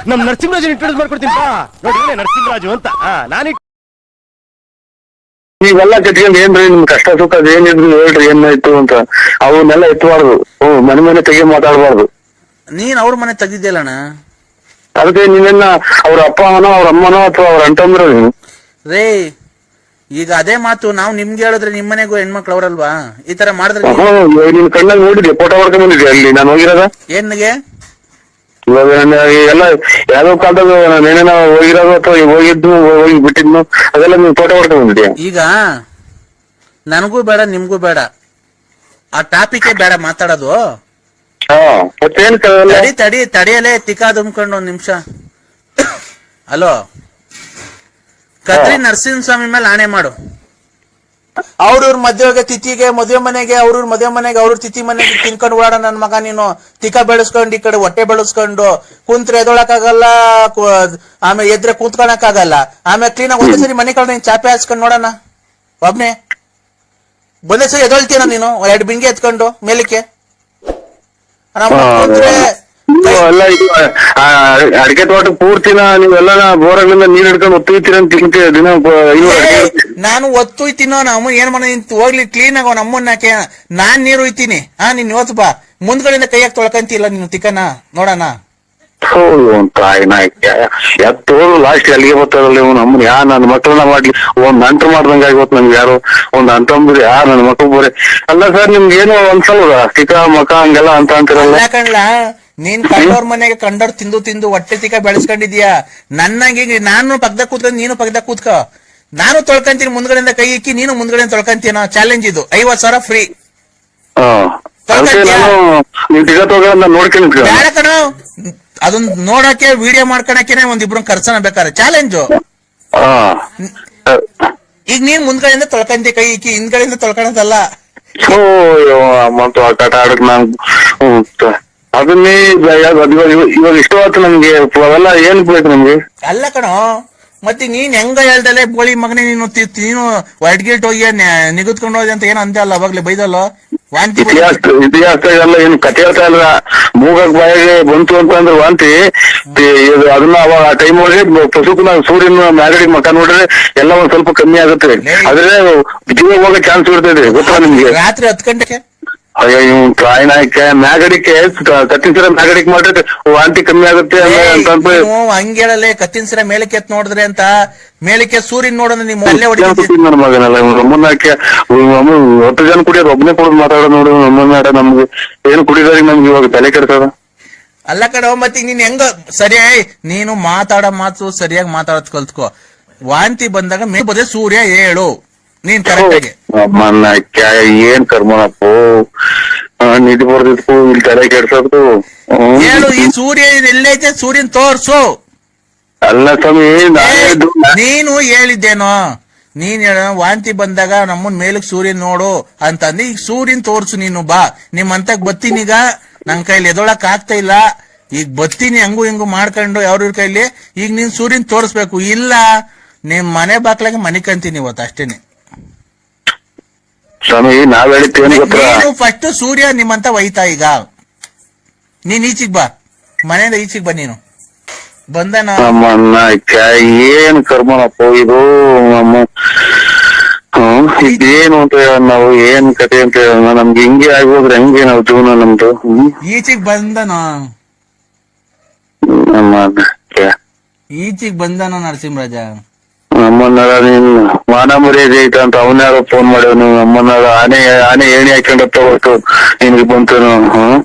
ನಮ್ ನರಸಿಂಹರಾಜ್ ಇಂಟ್ರೊಡ್ಯೂಸ್ ಮಾಡ್ಕೊಡ್ತೀನಿ ನೋಡಿ ನರಸಿಂಹರಾಜು ಅಂತ ನಾನು ನೀವೆಲ್ಲ ಕಟ್ಕೊಂಡ್ ಏನ್ರಿ ನಿಮ್ ಕಷ್ಟ ಸುಖ ಏನಿದ್ರು ಹೇಳ್ರಿ ಏನಾಯ್ತು ಅಂತ ಅವನ್ನೆಲ್ಲ ಎತ್ತಬಾರ್ದು. ಮನೆ ಮನೆ ತೆಗಿ ಮಾತಾಡ್ಬಾರ್ದು. ನೀನ್ ಅವ್ರ ಮನೆ ತೆಗ್ದಿದ್ಯಲ್ಲಣ್ಣ, ಅದಕ್ಕೆ ನೀವೆಲ್ಲ ಅವ್ರ ಅಪ್ಪನೋ ಅವ್ರ ಅಮ್ಮನೋ ಅಥವಾ ಅವ್ರ ಅಂಟಂದ್ರ ರೇ. ಈಗ ಅದೇ ಮಾತು ನಾವು ನಿಮ್ಗೆ ಹೇಳಿದ್ರೆ ನಿಮ್ ಮನೆಗೂ ಹೆಣ್ಮಕ್ಳು ಅವ್ರಲ್ವಾ ಈ ತರ ಮಾಡಿದ್ರೆ? ನಿನ್ ಕಣ್ಣಾಗ ನೋಡಿದ್ಯಾ? ಫೋಟೋ ಹೊಡ್ಕೊಂಡ್ ಬಂದಿದ್ಯಾ ಅಲ್ಲಿ ನಾನು ಹೋಗಿರೋದ? ಏನ್ಗೆ ಇವಾಗ ಎಲ್ಲ ಯಾವ್ದೋ ಕಾಲದಾಗ ನಾನೇನ ಹೋಗಿರೋದು ಅಥವಾ ಹೋಗಿದ್ದು ಹೋಗಿ ಬಿಟ್ಟಿದ್ನು ಅದೆಲ್ಲ ನೀನ್ ಫೋಟೋ ಹೊಡ್ಕೊಂಡ್ ಬಂದಿದ್ಯಾ? ಈಗ ನನಗೂ ಬೇಡ ನಿಮ್ಗೂ ಬೇಡ, ಆ ಟಾಪಿಕ್ ಬೇಡ ಮಾತಾಡೋದು. ಮತ್ತೇನ್ ತಡಿಯಲೇ ತಿಕ್ಕಾ ತುಂಬ್ಕೊಂಡು ಒಂದ್ ನಿಮಿಷ. ಹಲೋ, ಕದ್ರಿ ನರಸಿಂಹಸ್ವಾಮಿ ಮೇಲೆ ಆಣೆ ಮಾಡು. ಅವ್ರವ್ರ ಮದುವೆಗೆ ತಿಥಿಗೆ ಮದುವೆ ಮನೆಗೆ ಅವ್ರವ್ರ ಮದುವೆ ಮನೆಗೆ ಅವ್ರ ತಿಥಿ ಮನೆಗೆ ತಿನ್ಕೊಂಡು ಓಡಾಡ ನನ್ ಮಗ ನೀನು. ತಿಕ್ಕ ಬೆಳೆಸ್ಕೊಂಡು ಈ ಕಡೆ ಹೊಟ್ಟೆ ಬೆಳೆಸ್ಕೊಂಡು ಕುಂತ್ರೆ ಎದೊಳಕಾಗಲ್ಲ, ಆಮೇಲೆ ಎದ್ರೆ ಕೂತ್ಕೊಳಕ್ ಆಗಲ್ಲ. ಆಮೇಲೆ ಕ್ಲೀನಾಗಿ ಒಂದೇ ಸರಿ ಮನೆ ಕಡೆ ಚಾಪೆ ಹಾಸ್ಕೊಂಡು ನೋಡೋಣ. ಒಬ್ನೇ ಒಂದೇ ಸರಿ ಎದೊಳ್ತೀನ ನೀನು 2 ಬಿಂಗೆ ಎತ್ಕೊಂಡು ಮೇಲಕ್ಕೆ ಕೂತ್ರೆ ಎಲ್ಲ ಅಡಿಕೆ ತೋಟ ಪೂರ್ತಿನ ನೀವೆಲ್ಲ ಬೋರಗಳಿಂದ ನೀರ್ ಹಿಡ್ಕೊಂಡು ಒತ್ತುತ್ತೀರ ಅಂತ ದಿನ. ನಾನು ಒತ್ತುಯ್ತೀನೋ ನಮ್ಮ ಏನ್ ಮಾಡ ಹೋಗ್ಲಿ ಕ್ಲೀನ್ ಆಗ ಅವ್ನ ಅಮ್ಮನ್ನ ನಾನ್ ನೀರು ಒಯ್ತೀನಿ. ನೀನ್ ಇವತ್ತು ಬಾ ಮುಂದ್ಗಡೆಯಿಂದ ಕೈಯಾಗ ತೊಳ್ಕಂತಿಲ್ಲ ನೀನು ತಿಕ್ಕನ ನೋಡೋಣ. ಎತ್ತು ಲಾಸ್ಟ್ ಅಲ್ಲಿಗೆ ಬರ್ತಾರಲ್ಲ ಇವ್ ನಮ್ಮನ್ ಯಾ ನನ್ನ ಮಕ್ಕಳನ್ನ ಮಾಡ್ಲಿ ಒಂದ್ ನಂಟ್ರು ಮಾಡ್ದಂಗ ಆಗಿವತ್ ನಮ್ಗೆ. ಯಾರು ಒಂದ್ ಅಂತಂದ್ರಿ ನನ್ನ ಮಕ್ಕಳು ಬೋರೆ ಅಲ್ಲ ಸರ್. ನಿಮ್ಗೆ ಏನು ಅನ್ಸಲ್ವ ತಿಕ್ಕ ಮಕ ಹಂಗೆಲ್ಲ ಅಂತ ಅಂತಿರಲ್ಲ? ಕಣ್ಲಾ, ನೀನ್ ಕಂಡೋರ್ ಮನೆಗೆ ಕಂಡೋರ್ ತಿಂದು ತಿಂದು ಹೊಟ್ಟೆ ತಿಕ್ಕ ಬೆಳೆಸ್ಕೊಂಡಿದ್ಯಾ. ನನ್ನಾಗಿ ನಾನು ಪಕ್ಕದಾಗ ಕೂತ್ಕೊಂಡು ನೀನು ಪಕ್ಕದಾಗ ಕೂತ್ಕೋ. ನಾನು ತೊಳ್ಕಂತೀನಿ ಮುಂದ್ಗಡೆಯಿಂದ ಕೈ ಇಕ್ಕಿ, ನೀನು ಮುಂದ್ಗಡೆ ತೊಳ್ಕಂತೀನ. ಚಾಲೆಂಜ್ ಇದು. 50,000 ಫ್ರೀ. ಬೇಡ ಕಣೋ, ಅದನ್ನ ನೋಡಕ್ಕೆ ವಿಡಿಯೋ ಮಾಡ್ಕೊಳಕೇನೆ ಒಂದಿಬ್ರು ಖರ್ಚನ ಬೇಕಾರೆ ಚಾಲೆಂಜು. ಈಗ ನೀನ್ ಮುಂದ್ಗಡೆಯಿಂದ ತೊಳ್ಕಂತಿ ಕೈ ಇಕ್ಕಿ, ಹಿಂದ್ಗಡೆಯಿಂದ ತೊಳ್ಕೊಳದಲ್ಲ. ಅದನ್ನೇ ಇವಾಗ ಇಷ್ಟವಾಯ್ತು ನಮ್ಗೆ. ಅವೆಲ್ಲ ಏನ್ ಬೇಕು ನಮ್ಗೆ? ಅಲ್ಲ ಕಣೋ, ಮತ್ತೆ ನೀನ್ ಹೆಂಗ ಹೇಳ್ದಲೆ ಬೋಳಿ ಮಗನೇ ನೀನು ನೀನು ಹೊಡ್ಗಿಟ್ ಹೋಗಿ ನಿಗದ್ಕೊಂಡು ಹೋಗಿ ಅಂತ ಏನೋ ಅಂತೆ ಅಲ್ಲ ಅವಾಗ್ಲೇ ಬೈದಲ್ಲೋ. ವಾಂತಿ ಇತಿಹಾಸ ಎಲ್ಲ ಏನು ಕತೆ ಹೇಳ್ತಾ ಇಲ್ಲ. ಮೂಗಕ್ ಬಾಯಿಗೆ ಬಂತು ಅಂತಂದ್ರೆ ವಾಂತಿ. ಅದನ್ನ ಅವಾಗ ಆ ಟೈಮ್ ಒಳಗೆ ಪಶುಕನ ಸೂರ್ಯನ ಮ್ಯಾಗಡಿ ಮಕ ನೋಡಿದ್ರೆ ಎಲ್ಲ ಒಂದ್ ಸ್ವಲ್ಪ ಕಮ್ಮಿ ಆಗುತ್ತೆ. ಆದ್ರೆ ಜೀವ ಹೋಗೋ ಚಾನ್ಸ್ ಇರ್ತದೆ. ಗೊತ್ತಾ ನಿಮ್ಗೆ? ರಾತ್ರಿ 10 ಗಂಟೆಗೆ ಟ್ರಾಯ್ನಾಯ್ಕೆ ಮ್ಯಾಗಡಿಕೆ ಕತ್ತಿನ ಮ್ಯಾಗಡಿಕೆ ಮಾಡಿದ್ರೆ ವಾಂತಿ ಕಮ್ಮಿ ಆಗುತ್ತೆ ಹಂಗೇಳಲ್ಲೇ. ಕತ್ತಿನ ಸಿರ ಮೇಲಕ್ಕೆ ಎತ್ ನೋಡಿದ್ರೆ ಅಂತ ಮೇಲಕ್ಕೆ ಸೂರ್ಯನ್ ನೋಡೋಣ ನಿಮ್ಮ ಅಲ್ಲೇ ನನ್ನ ಮಗನಲ್ಲ ನಮ್ಮನ್ನಕ್ಕೆ 10 ಜನ ಕುಡಿಯೋದು ಒಬ್ಬನೇ ಕುಡಿದು ಮಾತಾಡೋದು ನೋಡಿ. ನಮ್ಮನ್ನ ನಮ್ಗೆ ಏನು ಕುಡಿಯೋದ್ರಿಗೆ ನಮ್ಗೆ ಇವಾಗ ತಲೆ ಕೆಡ್ತದ. ಅಲ್ಲ ಕಣೋ, ಮತ್ತೆ ನೀನ್ ಹೆಂಗ ಸರಿಯಾಗಿ ನೀನು ಮಾತಾಡೋ ಮಾತು ಸರಿಯಾಗಿ ಮಾತಾಡೋದ್ ಕಲ್ತ್ಕೋ. ವಾಂತಿ ಬಂದಾಗ ಬದೇ ಸೂರ್ಯ ಹೇಳು ನೀನ್ ಕರೆಕ್ಟಾಗಿ. ಏನ್ ಕರ್ಮನಪ್ಪು ನಿಧಿ ಬರ್ದಿದ್ಕು ಇಲ್ಲಿ ತಲೆ ಕೆಡ್ಸೋದು ಹೇಳು. ಈ ಸೂರ್ಯ ಎಲ್ಲೈತೆ ಸೂರ್ಯನ್ ತೋರ್ಸು. ಅಲ್ಲ ಸ್ವಾಮಿ, ನೀನು ಹೇಳಿದ್ದೇನೋ, ನೀನ್ ಹೇಳ ವಾಂತಿ ಬಂದಾಗ ನಮ್ಮನ್ ಮೇಲಕ್ ಸೂರ್ಯನ್ ನೋಡು ಅಂತಂದು. ಈಗ ಸೂರ್ಯನ್ ತೋರ್ಸು ನೀನು. ಬಾ ನಿಮ್ಮಂತಕ್ ಬತ್ತೀನೀಗ. ನನ್ ಕೈಲಿ ಎದೊಳಕ್ ಆಗ್ತಾ ಇಲ್ಲ. ಈಗ ಬತ್ತೀನಿ ಹಂಗು ಹಿಂಗು ಮಾಡ್ಕೊಂಡು ಯಾವ್ರ ಕೈಲಿ. ಈಗ ನೀನ್ ಸೂರ್ಯನ್ ತೋರ್ಸ್ಬೇಕು. ಇಲ್ಲ ನಿಮ್ ಮನೆ ಬಾಕ್ಲಾಗೆ ಮನೆ ಕಂತೀನಿ ಇವತ್ತು ಅಷ್ಟೇನೆ. ಸ್ವಾಮಿ ನಾವ್ ನೀನು ಫಸ್ಟ್ ಸೂರ್ಯ ನಿಮ್ಮಂತ ಒಯ್ತಾ. ಈಗ ನೀನ್ ಈಚಿಗ್ ಬಾ, ಮನೆಯಿಂದ ಈಚಿಗ್ ಬಾ. ನೀನು ಬಂದನ ಏನ್ ಕರ್ಮನಪ್ಪ ಇದು. ಇದೇನು ಅಂತ ಹೇಳ ನಾವು ಏನ್ ಕತೆ ಅಂತ ಹೇಳ ನಮ್ಗೆ ಹಿಂಗೆ ಆಗೋದ್ರೆ ಹೆಂಗೆ ನಾವು ಜೀವನ ನಮ್ದು. ಈಚಿಗ್ ಬಂದನ ಈಚಿಗ್ ಬಂದನ ನರಸಿಂಹರಾಜ. ನಮ್ಮನ್ನಾರ ನೀನ್ ಮಾನ ಮರ್ಯಾದೆ ಐತ ಅಂತ ಅವನ್ಯಾರೋ ಫೋನ್ ಮಾಡ್ಯವನು. ನಮ್ಮನ್ನಾರ ಆನೆ ಏಣಿ ಹಾಕೊಂಡ ತಗೋತು ನಿನ್ಗೆ ಬಂತನು.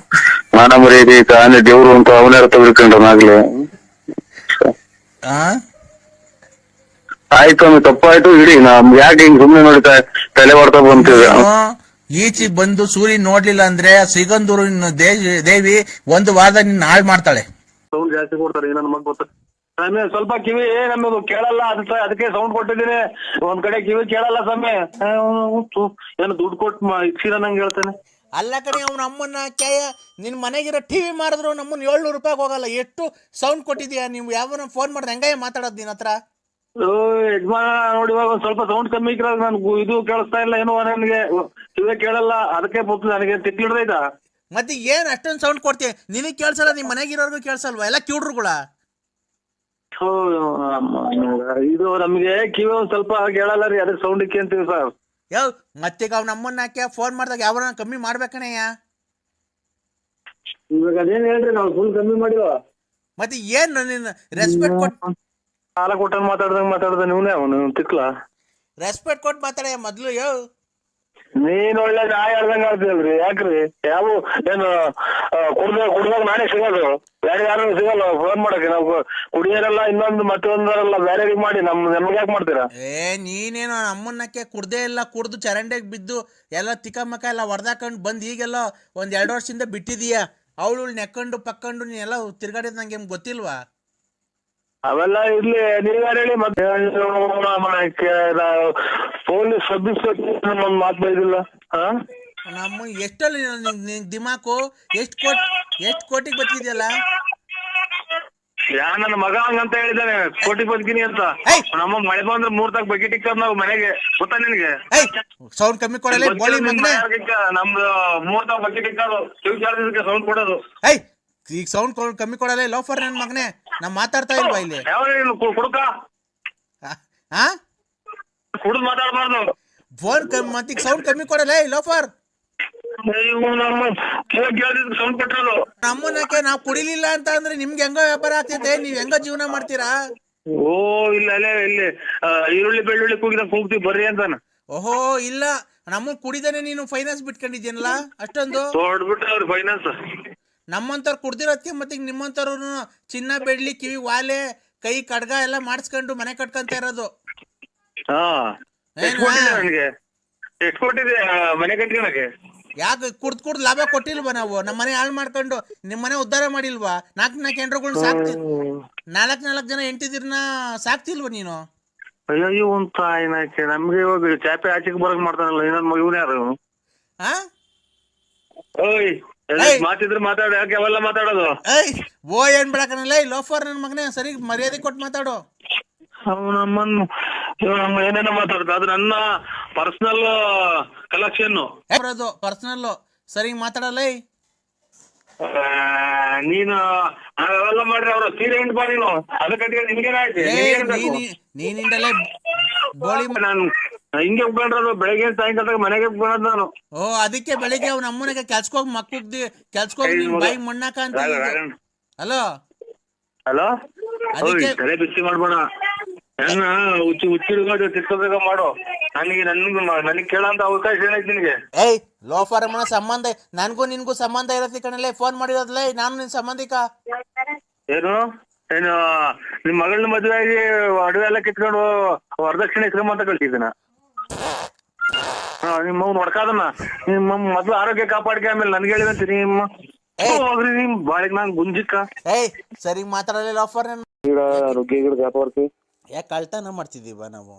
ಮಾನ ಮರ್ಯಾದೆ ಐತ ಆನೆ ದೇವ್ರು ಅಂತ ಅವನ್ಯಾರ ತಗೊಳ್ಕೊಂಡ್ರನಾಗ್ಲೇ. ಆಯ್ತು ಒಮ್ಮೆ ತಪ್ಪಾಯ್ತು ಇಡಿ. ನಮ್ಗೆ ಯಾಕೆ ಹಿಂಗ್ ಸುಮ್ನೆ ನೋಡಿ ತಲೆ ಹೊಡ್ತಾ ಬಂತೀವಿ. ಈಚಿಗ್ ಬಂದು ಸೂರ್ಯ ನೋಡ್ಲಿಲ್ಲ ಅಂದ್ರೆ ಸಿಗಂದೂರು ದೇವಿ 1 ವಾರದ ನಿನ್ನ ಹಾಳು ಮಾಡ್ತಾಳೆ. ಸೌಂಡ್ ಜಾಸ್ತಿ ಕೊಡ್ತಾರೆ ನನ್ನ ಮಗ್ ಗೊತ್ತ. ಸ್ವಲ್ಪ ಕಿವಿ ನಮ್ಮದು ಕೇಳಲ್ಲ, ಅದಕ್ಕೆ ಸೌಂಡ್ ಕೊಟ್ಟಿದ್ದೀನಿ. ಒಂದ್ ಕಡೆ ಕಿವಿ ಕೇಳಲ್ಲ ಸ್ವಾಮಿ. ಏನು ದುಡ್ಡು ಕೊಟ್ಟು ಇಕ್ಸಿರ ನಂಗೆ ಹೇಳ್ತಾನೆ. ಅಲ್ಲ ಕಡೆ ಅವ್ನ ಅಮ್ಮನ್ನ ನಿನ್ ಮನೆಗಿರೋ ಟಿವಿ ಮಾರಿದ್ರು ನಮ್ಮನ್ನ 700 ರೂಪಾಯಿ ಹೋಗಲ್ಲ. ಎಷ್ಟು ಸೌಂಡ್ ಕೊಟ್ಟಿದ್ಯಾ ನೀವು? ಯಾವನ ಫೋನ್ ಮಾಡಿದ್ರೆ ಹೆಂಗಾಯ ಮಾತಾಡೋದು ನಿನ್ ಹತ್ರ? ಯಜಮಾನ ನೋಡಿ ಇವಾಗ ಒಂದ್ ಸ್ವಲ್ಪ ಸೌಂಡ್ ಕಮ್ಮಿ ಇಕ್ಕಿರೋದು ನನ್ಗೂ ಇದು ಕೇಳಿಸ್ತಾ ಇಲ್ಲ ಏನೋ. ನನಗೆ ಕಿವಿ ಕೇಳಲ್ಲ, ಅದಕ್ಕೆ ನನಗೆ ತಿಕ್ಕಿಡ್ದೈತಾ. ಮತ್ತೆ ಏನ್ ಅಷ್ಟೊಂದು ಸೌಂಡ್ ಕೊಡ್ತೀಯ? ನಿನಗ್ ಕೇಳ್ಸಲ್ಲ, ನಿಮ್ ಮನೆಗಿರೋರ್ಗು ಕೇಳ್ಸಲ್ವಾ? ಎಲ್ಲ ಕಿವ್ಡ್ರುಗಳ ಥು, ಇದು ನಮ್ಗೆ ಕಿವಿ ಒಂದ್ ಸ್ವಲ್ಪ ಕೇಳಲ್ಲ ರೀ, ಅದ್ರ ಸೌಂಡ್ ಅಂತೀವಿ ಸರ್. ಯಾವ ಮತ್ತೀಗ ಅವ್ ನಮ್ಮನ್ನ ಹಾಕಿ ಫೋನ್ ಮಾಡಿದಾಗ ಯಾವ ಕಮ್ಮಿ ಮಾಡ್ಬೇಕಣಯ್ಯ. ಇವಾಗ ಅದೇನ್ ಹೇಳ್ರಿ, ನಾವು ಫುಲ್ ಕಮ್ಮಿ ಮಾಡಿವ. ಮತ್ತೆ ಏನ್ ನಿನ್ನ ರೆಸ್ಪೆಕ್ಟ್ ಕೊಟ್ಟು ಸಾಲ ಕೊಟ್ಟ ಮಾತಾಡ್ದ ನೀವ್ನೇ ಅವನು ತಿಕ್ಲ. ರೆಸ್ಪೆಕ್ಟ್ ಕೊಟ್ಟು ಮಾತಾಡ ಮೊದ್ಲು. ಯೋ ನೀನ್ ಒಳ್ಳೆ ನಾಯಿ ಹೇಳ್ದಂಗ ಆಡ್ತೀಯಲ್ರಿ, ಯಾಕ್ರಿ? ಯಾವ ಏನು ಕುಡ್ದಾಗ ನಾನೇ ಸಿಗೋದು, ಬೇರೆ ಯಾರು ಸಿಗಲ್ಲ ಫೋನ್ ಮಾಡಕ್ಕೆ. ನಾವು ಕುಡಿಯೋರೆಲ್ಲ ಇನ್ನೊಂದು ಮತ್ತೊಂದರಲ್ಲ ಬೇರೆ ಮಾಡಿ ನಮ್ಗೆ ಯಾಕೆ ಮಾಡ್ತೀರಾ? ನೀನೇನೋ ನಮ್ಮನ್ನಕ್ಕೆ ಕುಡ್ದೇ ಇಲ್ಲ, ಕುಡ್ದು ಚರಂಡಿಗೆ ಬಿದ್ದು ಎಲ್ಲ ತಿಕ್ಕಮಕ್ಕ ಎಲ್ಲ ಹೊಡೆದಾಕೊಂಡು ಬಂದು ಈಗೆಲ್ಲ ಒಂದ್ 2 ವರ್ಷದಿಂದ ಬಿಟ್ಟಿದೀಯ. ಅವಳು ನೆಕ್ಕೊಂಡು ಪಕ್ಕೊಂಡು ನೀನೆಲ್ಲ ತಿರ್ಗಾಡಿದ್ ನಂಗೆ ಗೊತ್ತಿಲ್ವಾ? ಅವೆಲ್ಲ ಇರ್ಲಿ, ನೀವ್ಯಾರು ಹೇಳಿ. ಮತ್ತೆ ಪೊಲೀಸ್ ಸಬ್ ಇನ್ಸ್ಪೆಕ್ಟರ್ ಒಂದ್ ಮಾತು ಬೈದಿಲ್ಲ. ನಮ್ಮ ಎಷ್ಟಲ್ಲಿ ದಿಮಾಕು ಎಷ್ಟು ಕೋಟಿಗೆ ಬತ್ತಿದೆಯಲ್ಲ. ನನ್ನ ಮಗ ಹಂಗಂತ ಹೇಳಿದ್ದಾನೆ, ಕೋಟಿ ಬದುಕಿನಿ ಅಂತ. ನಮ್ಮ ಮಳೆ ಬಂದ್ರೆ 3 ತಾಕ ಬಕೆಟ್ ಇಕ್ಕದ್ ನಾವು ಮನೆಗೆ, ಗೊತ್ತಾ ನಿನಗೆ? ಸೌಂಡ್ ಕಮ್ಮಿ ಕೊಡಲ್ಲ ಬೋಳಿ ಮಗನೇ. ನಮ್ದು 3 ತಾಕ ಬಕೆಟ್ ಇಕ್ಕೋದು, ಸೌಂಡ್ ಕೊಡೋದು. ಈಗ ಸೌಂಡ್ ಕಮ್ಮಿ ಕೊಡಲ್ಲ ಲೋಫರ್ ನನ್ ಮಗನೇ. ನಾ ಮಾತಾಡ್ತಾ ಇಲ್ವಾ ಇಲ್ಲಿ? ಕುಡುಕ ಕುಡ್ದು ಮಾತಾಡ್ಬಾರ್ದು. ಫೋನ್ ಮತ್ತೀಗ ಸೌಂಡ್ ಕಮ್ಮಿ ಕೊಡಲ್ಲ ಲೋಫರ್. ಸೌಂಡ್ ಕೊಟ್ಟರು ನಮ್ಮನ್ನಕ್ಕೆ ನಾವು ಕುಡಿಲಿಲ್ಲ ಅಂತ ಅಂದ್ರೆ ನಿಮ್ಗೆ ಹೆಂಗ ವ್ಯಾಪಾರ ಆಗ್ತೈತೆ? ನೀವ್ ಹೆಂಗ ಜೀವನ ಮಾಡ್ತೀರಾ? ಓ ಇಲ್ಲ ಅಲ್ಲೇ ಇಲ್ಲಿ ಈರುಳ್ಳಿ ಬೆಳ್ಳುಳ್ಳಿ ಕೂಗ್ತೀವಿ ಬರ್ರಿ ಅಂತಾನ. ಓಹೋ ಇಲ್ಲ, ನಮ್ಮನ್ ಕುಡಿದೇನೆ ನೀನು ಫೈನಾನ್ಸ್ ಬಿಟ್ಕೊಂಡಿದ್ದೀನಲ್ಲ ಅಷ್ಟೊಂದು ಹೊಡ್ಬಿಟ್ಟ ಅವ್ರ ಫೈನಾನ್ಸ್. ನಮ್ಮಂತವ್ರು ಕುಡ್ದಿರೋದಕ್ಕೆ ಮತ್ತೆ ನಿಮ್ಮಂತವ್ರು ಚಿನ್ನ ಬೆಳ್ಳಿ ಕಿವಿ ವಾಲೆ ಕೈ ಕಡ್ಗ ಎಲ್ಲ ಮಾಡಿಸ್ಕೊಂಡು ಮನೆ ಕಟ್ಕೊಂತ ಇರೋದು. ಎಷ್ಟು ಕೊಟ್ಟಿದೆ ಮನೆ ಕಟ್ಕೊಳಕ್ಕೆ? ಯಾಕೆ ಕುಡ್ದು ಲಾಭ ಕೊಟ್ಟಿಲ್ವಾ ನಾವು? ನಮ್ಮ ಮನೆ ಹಾಳು ಮಾಡ್ಕೊಂಡು ನಿಮ್ ಮನೆ ಉದ್ಧಾರ ಮಾಡಿಲ್ವಾ? 4 ಹೆಂಡ್ರುಗಳ್ನ ಸಾಕ್ತಿ, 4 ಜನ ಹೆಂಡ್ತಿದಿರ್ನ ಸಾಕ್ತಿಲ್ವ ನೀನು? ಅಯ್ಯೋ ಅಂತ ಏನಕ್ಕೆ ನಮ್ಗೆ ಇವಾಗ ಚಾಪೆ ಆಚೆಗೆ ಬರಕ್ ಮಾಡ್ತಾನಲ್ಲ ಇನ್ನೊಂದ್ ಮಗುನೇ ಯಾರು? ಓಯ್ ಮಾತಿದ್ರೆ ಮಾತಾಡ, ಯಾಕೆ ಅವೆಲ್ಲ ಮಾತಾಡೋದು? ಓ ಏನ್ ಬಿಡಕನಲ್ಲ ಲೋಫರ್ ನನ್ ಮಗನೇ, ಸರಿ ಮರ್ಯಾದೆ ಕೊಟ್ಟು ಮಾತಾಡು. ನಮ್ಮ ಏನೇನೋ ಮಾತಾಡ್ತ, ಅದು ನನ್ನ ಪರ್ಸನಲ್ ಕಲೆಕ್ಷನ್. ಪರ್ಸನಲ್ ಸರಿ ಮಾತಾಡಲ್ಲ. ನೀನು ಅವೆಲ್ಲ ಮಾಡ್ರಿ, ಅವ್ರ ಸೀರೆ ಹಿಂಡ್ ಬಾ ನೀನು, ಅದು ಕಟ್ಟಿ ನಿಮ್ಗೇನಾಯ್ತು? ನೀನಿಂದಲೇ ಬೋಳಿ ನಾನು ಹಿಂಗೆ ಉಪ್ಕೊಂಡ್ರದು, ಬೆಳಗ್ಗೆ ಸಾಯಂಕಾಲ ಮನೆಗೆ ಉಪ್ಕೊಳ್ಳೋದು ನಾನು. ಓ ಅದಕ್ಕೆ ಬೆಳಿಗ್ಗೆ ಅವ್ನ ಅಮ್ಮನಿಗೆ ಕೆಲ್ಸಕೋಗಿ ಕೆಲ್ಸಕೋಗಿ ಬಾಯಿಗೆ ಮಣ್ಣಾಕ ಅಂತ. ಹಲೋ ಹಲೋ, ತಲೆ ಬಿಸಿ ಮಾಡ್ಬೇಡ, ಹುಚ್ಚಿಡ್ಕೊಂಡು ತಿರ್ಕೋಬೇಕ ಮಾಡು. ನನಗೆ ಕೇಳಂತ ಅವಕಾಶ ಏನೈತಿ ನಿನಗೆ? ಲೋಫರ್ ಅಮ್ಮನ ಸಂಬಂಧ ನನ್ಗೂ ನಿನ್ಗೂ ಸಂಬಂಧ ಇರತ್ತೆ ಕಣಲ್ಲೇ, ಫೋನ್ ಮಾಡಿರೋದ್ಲೇ ನಾನು ನಿನ್ ಸಂಬಂಧಿಕ. ಏನು ನಿಮ್ ಮಗಳನ್ನ ಮದುವೆ ಆಗಿ ಅಡುಗೆ ಎಲ್ಲ ಕಿತ್ಕೊಂಡು ವರದಕ್ಷಿಣೆ ಇಸ್ಕೊಂಬ ಅಂತ ಕಳ್ಸಿದ್ದೀನ. ನಿಮ್ಮ ನೋಡ್ಕಾದನ್ನ ನಿಮ್ಮ ಮೊದ್ಲು ಆರೋಗ್ಯ ಕಾಪಾಡ್ಕೆ, ಆಮೇಲೆ ನನ್ಗೆ ಹೇಳಿದಂತೆ ನಿಮ್ಮ ಹೋಗ್ರಿ ನಿಮ್ ಬಾಳಿಗೆ ನಾನ್ ಗುಂಜಿಕ್ಕ. ಸರಿ ಮಾತಾಡಲ್ಲ ಲೋಫರ್. ಆರೋಗ್ಯ ಕಾಪಾಡ್ತೀವಿ. ಯಾಕೆ ಕಳ್ತನ ಮಾಡ್ತಿದೀವ ನಾವು?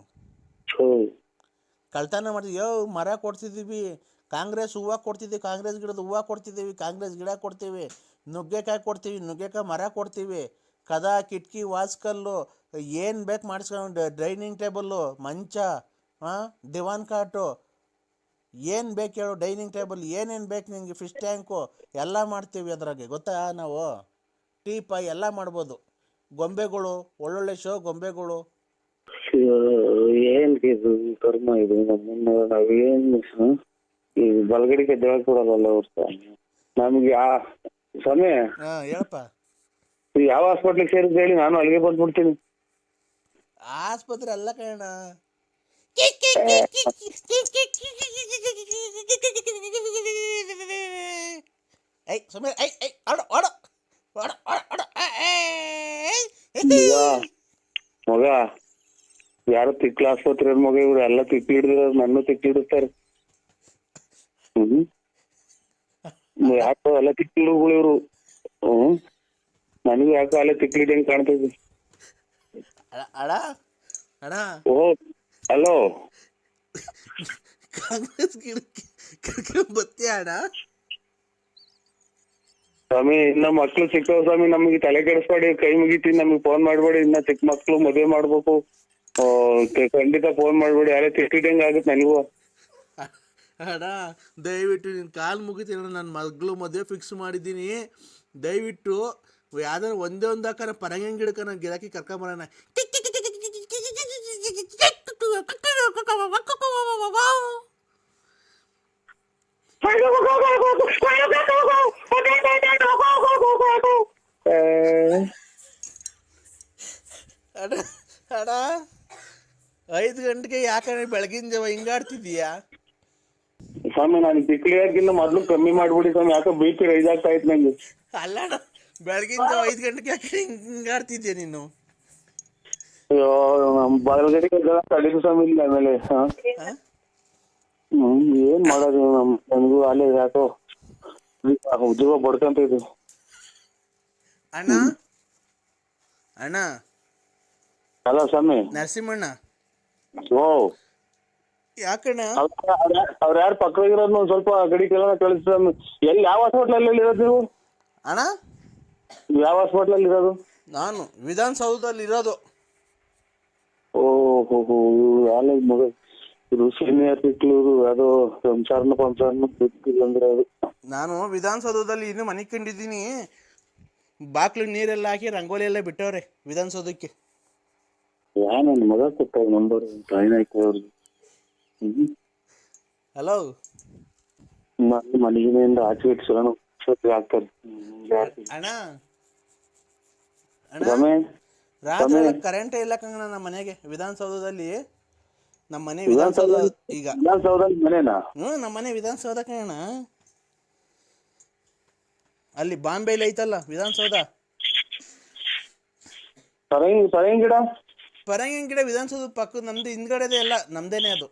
ಕಳ್ತನ ಮಾಡ್ತೀವಿ. ಮರ ಕೊಡ್ತಿದ್ದೀವಿ, ಕಾಂಗ್ರೆಸ್ ಹೂವು ಕೊಡ್ತಿದ್ದೀವಿ, ಕಾಂಗ್ರೆಸ್ ಗಿಡದ ಹೂವು ಕೊಡ್ತಿದ್ದೀವಿ, ಕಾಂಗ್ರೆಸ್ ಗಿಡ ಕೊಡ್ತೀವಿ, ನುಗ್ಗೆಕಾಯಿ ಕೊಡ್ತೀವಿ, ನುಗ್ಗೆಕಾಯಿ ಮರ ಕೊಡ್ತೀವಿ, ಕದ ಕಿಟಕಿ ವಾಸ್ಕಲ್ಲು ಏನು ಬೇಕು ಮಾಡಿಸ್ಕೊಂಡು, ಡೈನಿಂಗ್ ಟೇಬಲ್ಲು, ಮಂಚ, ದಿವಾನ್ ಕಾಟು, ಏನು ಬೇಕು ಹೇಳು, ಡೈನಿಂಗ್ ಟೇಬಲ್ ಏನೇನು ಬೇಕು ನಿನಗೆ, ಫಿಶ್ ಟ್ಯಾಂಕು ಎಲ್ಲ ಮಾಡ್ತೀವಿ ಅದ್ರಾಗೆ, ಗೊತ್ತಾ? ನಾವು ಟೀಪಾಯ್ ಎಲ್ಲ ಮಾಡ್ಬೋದು. ಗೊಂಬೆಗಳು, ಒಳ್ಳೊಳ್ಳೆ ಶೋ ಗೊಂಬೆಗಳು. ಏನ್ ಇದು ಕರ್ಮ ಇದು? ನಮ್ಮನ್ನ ನಾವೇನು ಈ ಬಲಗಡಿಗೆ ದೇವ ಕೊಡಲ್ಲ ಅವ್ರ ನಮ್ಗೆ ಸಮಯ. ಹೇಳಪ್ಪ, ಯಾವ ಹಾಸ್ಪಿಟ್ಲಿಗೆ ಸೇರಿದ್ ಹೇಳಿ, ನಾನು ಅಲ್ಲಿಗೆ ಬಂದ್ಬಿಡ್ತೀನಿ. ಆಸ್ಪತ್ರೆ ಅಲ್ಲ ಕಣ, ಮಗ ಯಾರು ತಿಕ್ಲ ಆಸ್ಪತ್ರೆ ಮಗ, ಇವ್ರು ಎಲ್ಲ ತಿಕ್ಕಿ ಹಿಡಿದ್ರ ನನ್ನ ತಿಕ್ಕಿ ಹಿಡಿಸ್ತಾರೆ. ಯಾಕೋ ಎಲ್ಲ ತಿಕ್ಕಿಡುಗಳು ಇವ್ರು. ನನಗೆ ಯಾಕೋ ಅಲ್ಲೇ ತಿಕ್ಲಿದಂಗ್ ಕಾಣ್ತೈತಿ. ಓ ಹಲೋ, ಕಾಂಗ್ರೆಸ್ ಬತ್ತಿ ಅಣ್ಣ. ಸ್ವಾಮಿ ಇನ್ನ ಮಕ್ಳು ಸಿಕ್ಕವ್ ಸ್ವಾಮಿ, ನಮಗೆ ತಲೆ ಕೆಡಿಸ್ಬೇಡಿ, ಕೈ ಮುಗಿತೀನಿ, ನಮಗ್ ಫೋನ್ ಮಾಡ್ಬೇಡಿ. ಇನ್ನ ಚಿಕ್ಕ ಮಕ್ಳು ಮದುವೆ ಮಾಡ್ಬೇಕು, ಖಂಡಿತ ಫೋನ್ ಮಾಡ್ಬೇಡಿ. ಯಾರೇ ತಿಕ್ಕಿದಂಗ ಆಗುತ್ತೆ ನನಗೂ. ಅಣ್ಣ ದಯವಿಟ್ಟು ನಿನ್ ಕಾಲ್ ಮುಗಿತೀನಿ, ನನ್ನ ಮಗಳು ಮದುವೆ ಫಿಕ್ಸ್ ಮಾಡಿದ್ದೀನಿ, ದಯವಿಟ್ಟು ಯಾವ್ದಾರು ಒಂದೇ ಒಂದು ಹಾಕನ ಪರಂಗಿ ಗಿಡಕನ ಗಿರಾಕಿ ಕರ್ಕೊಂಬರೋಣ. ಅಡ ಅಡ 5 ಗಂಟೆಗೆ ಯಾಕಂದ್ರೆ ಬೆಳಗಿನ ಜಾವ ಹಿಂಗಾಡ್ತಿದೀಯಾ? ಸ್ವಾಮಿ ನಾನು ತಿಕ್ಲಿಯಾಗಿಲ್ಲ ಮೊದ್ಲು ಕಮ್ಮಿ ಮಾಡ್ಬಿಡಿ ಸ್ವಾಮಿ, ಯಾಕೋ BP ರೈಸ್ ಆಗ್ತಾ ಇತ್ತು ನಂಗೆ. ಅಲ್ಲ ಬೆಳಗಿನ ಜಾವ 5 ಗಂಟೆಗೆ ಯಾಕೆ ಹಿಂಗಾಡ್ತಿದ್ಯಾ ನೀನು? ಅಯ್ಯೋ ನಮ್ ಬಲಗಡೆಗೆ ತಡೀತು ಸ್ವಾಮಿ ಇಲ್ಲ ಆಮೇಲೆ. ಏನ್ ಮಾಡೋದು ನಮಗೂ ಅಲ್ಲೇ ಯಾಕೋ ಉದ್ಯೋಗ ಬಡ್ಕಂತ ಇದು. ಅಣ್ಣ ಅಣ್ಣ ಅಲ್ಲ ಸ್ವಾಮಿ. ನರಸಿಂಹಣ್ಣ ಓ ಯಾಕಣ್ಣ? ಅವ್ರ ಯಾರು ಪಕ್ಕದಾಗಿರೋದು ಒಂದ್ ಸ್ವಲ್ಪ ಗಡಿ ಕೆಲ ಕಳಿಸ್. ಎಲ್ಲಿ ಯಾವ ಹಾಸ್ಪಿಟ್ಲಲ್ಲಿ ಇರೋದು ನೀವು? ಅಣ್ಣ ಯಾವ ಹಾಸ್ಪಿಟ್ಲಲ್ಲಿ ಇರೋದು? ನಾನು ವಿಧಾನಸೌಧದಲ್ಲಿ ಇರೋದು. ಓಹೋ ಅಲ್ಲ ಮಗ ಇದು ಸೀನಿಯರ್ ಸಿಕ್ಲೂರು ಅದು ಸಂಸಾರನ ಅಂದ್ರೆ ಅದು. ನಾನು ವಿಧಾನಸೌಧದಲ್ಲಿ ಇನ್ನು ಮನೆ ಕಂಡಿದ್ದೀನಿ. ಬಾಕ್ಲು ನೀರೆಲ್ಲ ಹಾಕಿ ರಂಗೋಲಿ ಎಲ್ಲ ಬಿಟ್ಟವ್ರೆ ವಿಧಾನಸೌಧಕ್ಕೆ. ಯಾ ನನ್ನ ಮಗ ಕೊಟ್ಟ ನಂಬರ್ ಟ್ರೈನ್ ಆಯ್ತು ಅವ್ರಿಗೆ. ಹಲೋ ಮನೆಗಿನಿಂದ ಆಚೆ ಇಟ್ಸೋಣ ಆಗ್ತಾರೆ. ಅಣ್ಣ ರಮೇಶ್ ರಾತ್ರಿ ಕರೆಂಟೇ ಇಲ್ಲ ಕಂಗಣ ನಮ್ಮ ಮನೆಗೆ. ವಿಧಾನಸೌಧದಲ್ಲಿ ನಮ್ಮ ಮನೆ ವಿಧಾನಸೌಧ ಈಗ ವಿಧಾನಸೌಧದಲ್ಲಿ ಮನೆನಾ? ನಮ್ಮ ಮನೆ ವಿಧಾನಸೌಧ ಕಣ. ಅಲ್ಲಿ ಬಾಂಬೆಲಿ ಐತಲ್ಲ ವಿಧಾನಸೌಧ. ಪರಂಗಿ ಗಿಡ ಪರಂಗಿ ಗಿಡ ವಿಧಾನಸೌಧ ಪಕ್ಕ ನಮ್ದು ಹಿಂದ್ಗಡೆದೇ ಎಲ್ಲ ನಮ್ದೇನೆ ಅದು.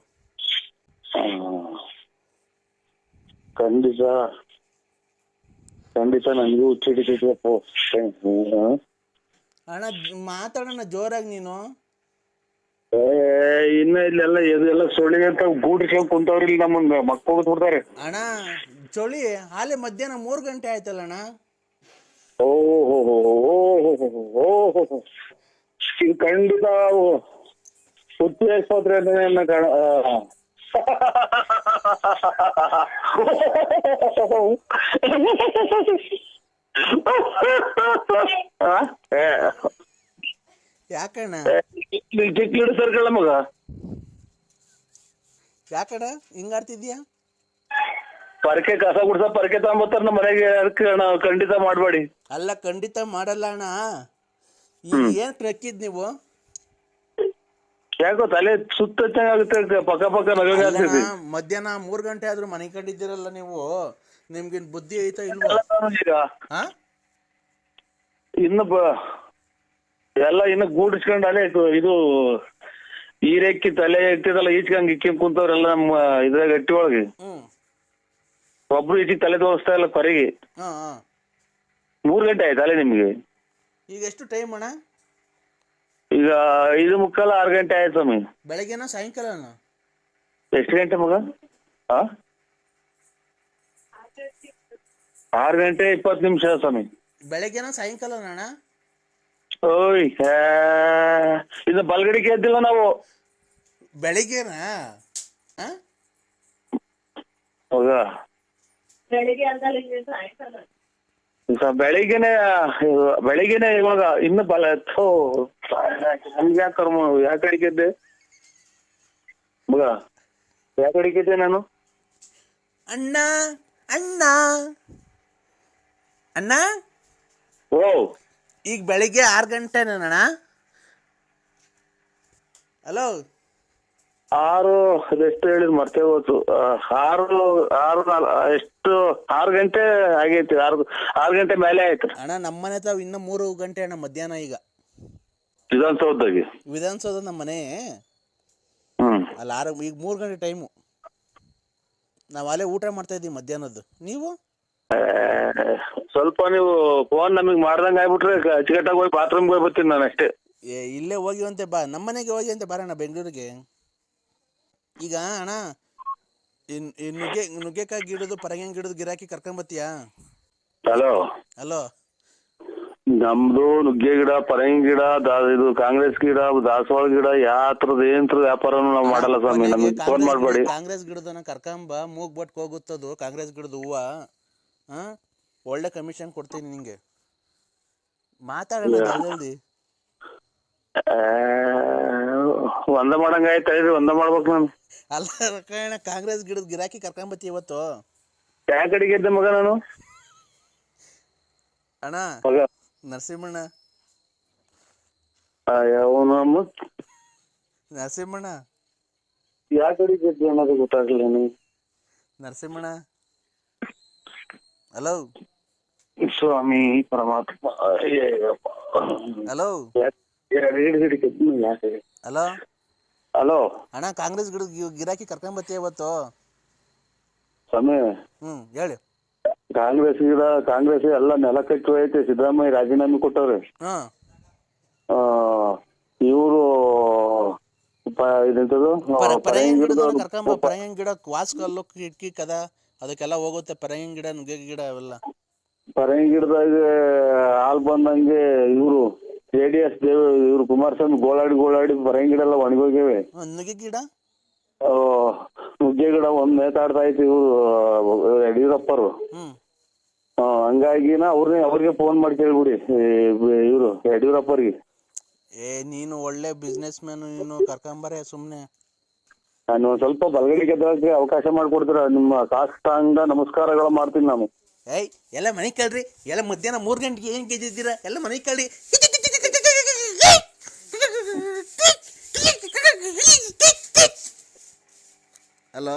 ಖಂಡಿತ ನನಗೂ ಹುಚ್ಚಿಡಿತೈತಪ್ಪ. ಅಣ್ಣ ಮಾತಾಡೋಣ ಜೋರಾಗಿ ನೀನು. ಇನ್ನ ಇಲ್ಲೆಲ್ಲ ಇದೆಲ್ಲ ಸೊಳ್ಳಿಗೆ ಅಂತ ಗೂಡಿಸ್ಕೊಂಡ್ ಕುಂತವ್ರಿ ಇಲ್ಲಿ ನಮ್ಮಂಗ ಮಕ್ಕ ಹೋಗ್ಬಿಡ್ತಾರೆ. ಅಣ್ಣ ಚಳಿ ಹಾಲೆ ಮಧ್ಯಾಹ್ನ 3 ಗಂಟೆ ಆಯ್ತಲ್ಲ ಅಣ್ಣ. ಓಹೋ ಇದು ಖಂಡಿತ ಹುಚ್ಚಿ ಆಸ್ಪತ್ರೆ ಯಾಕಣ್ಣ ಚಿಕ್ಕ ಸರ್ಕಲ್ ಮಗ ಯಾಕಣ್ಣ ಹಿಂಗಾಡ್ತಿದ್ಯಾ? ಪರಕೆ ಕಸ ಗುಡ್ಸ ಪರಕೆ ತಗೊಂಬತ್ತಾರ ನಮ್ಮ ಮನೆಗೆ. ಅದಕ್ಕೆ ನಾವು ಖಂಡಿತ ಮಾಡ್ಬೇಡಿ. ಅಲ್ಲ ಖಂಡಿತ ಮಾಡಲ್ಲ ಅಣ್ಣ. ಏನ್ ಪ್ರಕ್ಕಿದ್ ನೀವು? ಯಾಕೋ ತಲೆ ಸುತ್ತ ಆಗುತ್ತೆ ಪಕ್ಕ ನಗಾಗ್ತೈತಿ. ಮಧ್ಯಾಹ್ನ 3 ಗಂಟೆ ಆದ್ರೂ ಮನೆ ಕಂಡಿದ್ದೀರಲ್ಲ ನೀವು. ನಿಮ್ಗಿನ್ ಬುದ್ಧಿ ಐತಾ ಇಲ್ವಾ? ಈಗ ಇನ್ನು ಎಲ್ಲ ಇನ್ನು ಗೂಡಿಸ್ಕೊಂಡು ಅಲ್ಲೇ ಇದು ಈರೆಕ್ಕಿ ತಲೆ ಎಕ್ತಿದಲ್ಲ ಈಚ್ಕಂಗ್ ಇಕ್ಕಿಂಗ್ ಕುಂತವ್ರೆಲ್ಲ ನಮ್ಮ ಇದ್ರಾಗ ಗಟ್ಟಿ ಒಳಗೆ. ಒಬ್ರು ಈಚಿಗೆ ತಲೆ ತೋರಿಸ್ತಾ ಇಲ್ಲ ಪರಿಗೆ. 3 ಗಂಟೆ ಆಯ್ತು ಅಲ್ಲೇ ನಿಮ್ಗೆ. ಈಗ ಎಷ್ಟು ಟೈಮ್ ಅಣ್ಣ? ಈಗ 5:45 6 ಗಂಟೆ ಆಯ್ತು ಸ್ವಾಮಿ. ಬೆಳಗ್ಗೆನ ಸಾಯಂಕಾಲನ? ಎಷ್ಟು ಗಂಟೆ ಮಗ? 6 ಗಂಟೆ 20 ನಿಮಿಷ ಸ್ವಾಮಿ. ಬೆಳಗ್ಗೆನ ಸಾಯಂಕಾಲನ ಅಣ್ಣ? ಓಯ್ ಇದು ಬಲ್ಗಡಿಗೆ ಎದ್ದಿಲ್ಲ ನಾವು. ಬೆಳಿಗ್ಗೆನಾ? ಮಗ ಬೆಳಿಗ್ಗೆನೆ ಇವಾಗ ಇನ್ನು ಬಲ ನಮ್ಗೆ ಯಾಕೆ ಕರ್ಮ ಯಾಕೆ ಅಡಿಕೆದ್ದೆ ಮಗ? ಯಾಕೆ ಅಡಿಕೆದ್ದೆ ನಾನು? ಅಣ್ಣ ಅಣ್ಣ ಅಣ್ಣ ಓ ಈಗ ಬೆಳಿಗ್ಗೆ 6 ಗಂಟೆನಣ್ಣ? ಹಲೋ 6 ಅದೆಷ್ಟು ಹೇಳಿದ್ ಮರ್ತೇ ಹೋಯ್ತು. 6 ಗಂಟೆ ಆಗೈತಿ. 6 ಗಂಟೆ ಮೇಲೆ ಆಯ್ತು ಅಣ್ಣ. ನಮ್ಮನೆ ತಾವ್ ಇನ್ನ 3 ಗಂಟೆ ಅಣ್ಣ ಮಧ್ಯಾಹ್ನ. ಈಗ ವಿಧಾನಸೌಧದಾಗೆ ವಿಧಾನಸೌಧ ನಮ್ಮ ಮನೆ ಅಲ್ಲಿ ಈಗ 3 ಗಂಟೆ ಟೈಮು. ನಾವ್ ಅಲ್ಲೇ ಊಟ ಮಾಡ್ತಾ ಇದೀವಿ ಮಧ್ಯಾಹ್ನದ್ದು. ನೀವು ಸ್ವಲ್ಪ ನೀವು ಫೋನ್ ನಮಗ್ ಮಾಡ್ದಂಗ ಆಗ್ಬಿಟ್ರೆ ಅಚ್ಚುಕಟ್ಟಾಗಿ ಹೋಗಿ ಬಾತ್ರೂಮ್ಗೆ ಹೋಗಿ ಬರ್ತೀನಿ ನಾನು ಅಷ್ಟೇ. ಇಲ್ಲೇ ಹೋಗಿವಂತೆ ಬಾ, ನಮ್ಮನೆಗೆ ಹೋಗಿ ಅಂತ ಬಾರಣ್ಣ ಬೆಂಗಳೂರಿಗೆ. ಈಗ ಅಣ್ಣ ನುಗ್ಗೆಕಾಯಿ ಗಿಡದು ಪರಂಗಿ ಗಿಡದು ಗಿರಾಕಿ ಕರ್ಕೊಂಬತ್ತೀಯಾ? ಹಲೋ ನಮ್ದು ನುಗ್ಗೆ ಗಿಡ ಪರಂಗಿ ಗಿಡ ಇದು ಕಾಂಗ್ರೆಸ್ ಗಿಡ ದಾಸವಾಳ ಗಿಡ ಯಾತ್ರದ ಏನ್ರ ವ್ಯಾಪಾರನು ನಾವ್ ಮಾಡಲ್ಲ ಸ್ವಾಮಿ. ನಮಗ್ ಫೋನ್ ಮಾಡ್ಬೇಡಿ. ಕಾಂಗ್ರೆಸ್ ಗಿಡದನ್ನ ಕರ್ಕೊಂಬ, ಮೂಗ್ ಬಟ್ ಹೋಗುತ್ತದು ಕಾಂಗ್ರೆಸ್ ಗಿಡದ ಹೂವ. ಒಳ್ಳೆ ಕಮಿಷನ್ ಕೊಡ್ತೀನಿ ನಿಂಗೆ. ಮಾತಾಡೋಣ ಜಲ್ದಿ. ಒಂದ ಮಾಡಂಗ ಆಯ್ತಾ ಇದು ಒಂದ ಮಾಡ್ಬೇಕು ನಾನು. ಅಲ್ಲ ಕಣ ಕಾಂಗ್ರೆಸ್ ಗಿಡದ ಗಿರಾಕಿ ಕರ್ಕೊಂಬತ್ತಿ ಇವತ್ತು. ಯಾವ ಕಡೆಗೆ ಇದ್ದೆ ಮಗ ನಾನು? ಅಣ್ಣ ಮಗ ನರಸಿಂಹಣ್ಣ ನರಸಿಂಹಣ್ಣ ಯಾವ ಕಡೆಗೆ ಇದ್ದೆ ಅನ್ನೋದು ಗೊತ್ತಾಗ್ಲಿಲ್ಲ ನೀ. ನರಸಿಂಹಣ್ಣ ಹಲೋ ಸ್ವಾಮಿ ಪರಮಾತ್ಮ. ಹಲೋ ಹಲೋ ಹಲೋ ಅಣ್ಣ ಕಾಂಗ್ರೆಸ್ ಗಿಡದ ಗಿರಾಕಿ ಕರ್ಕೊಂಬತ್ತಿ ಇವತ್ತು. ಸ್ವಾಮಿ ಹೇಳಿ. ಕಾಂಗ್ರೆಸ್ ಎಲ್ಲ ನೆಲ ಕಟ್ಟಿ ಐತೆ. ಸಿದ್ದರಾಮಯ್ಯ ರಾಜೀನಾಮೆ ಕೊಟ್ಟವ್ರೆ. ಇವರು ಇದೆಂತದು ಪರಂಗಿ ಗಿಡ ವಾಸ್ಕಲ್ಲು ಕಿಟಕಿ ಕದ ಅದಕ್ಕೆಲ್ಲ ಹೋಗುತ್ತೆ. ಪರಂಗಿ ಗಿಡ ನುಗ್ಗೆ ಗಿಡ ಅವೆಲ್ಲ ಪರಂಗಿ ಗಿಡದಾಗ ಹಾಲ್ ಬಂದಂಗೆ ಇವರು JDS ಇವ್ರು ಕುಮಾರಸ್ವಾಮಿ ಗೋಳಾಡಿ ಪರಂಗಿ ಗಿಡ ಎಲ್ಲ ಒಣಗೋಗ್ಯವೆ. ನುಗ್ಗೆ ಗಿಡ ನುಗ್ಗೆ ಗಿಡ ಒಂದ್ ನೇತಾಡ್ತಾ ಐತಿ ಇವ್ರು ಯಡಿಯೂರಪ್ಪರು. ಹಂಗಾಗಿನ ಅವ್ರಿಗೆ ಫೋನ್ ಮಾಡಿ ಕೇಳ್ಬಿಡಿ ಇವ್ರು ಯಡಿಯೂರಪ್ಪರಿಗೆ. ನೀನು ಒಳ್ಳೆ ಬಿಸ್ನೆಸ್ ಮ್ಯಾನ್, ನೀನು ಕರ್ಕೊಂಬರೇ ಸುಮ್ನೆ. ನಾನು ಸ್ವಲ್ಪ ಬಲಗಡೆ ಗೆದ್ದಕ್ಕೆ ಅವಕಾಶ ಮಾಡ್ಕೊಡ್ತೀರ? ನಿಮ್ಮ ಕಾಷ್ಟಾಂಗ ನಮಸ್ಕಾರಗಳು ಮಾಡ್ತೀನಿ ನಾನು. ಎಲ್ಲ ಮನೆ ಕೇಳ್ರಿ. ಎಲ್ಲ ಮಧ್ಯಾಹ್ನ 3 ಗಂಟೆಗೆ ಏನ್ ಗೆದ್ದಿದ್ದೀರಾ? ಎಲ್ಲ ಮನೆ ಕೇಳ್ರಿ. ಹಲೋ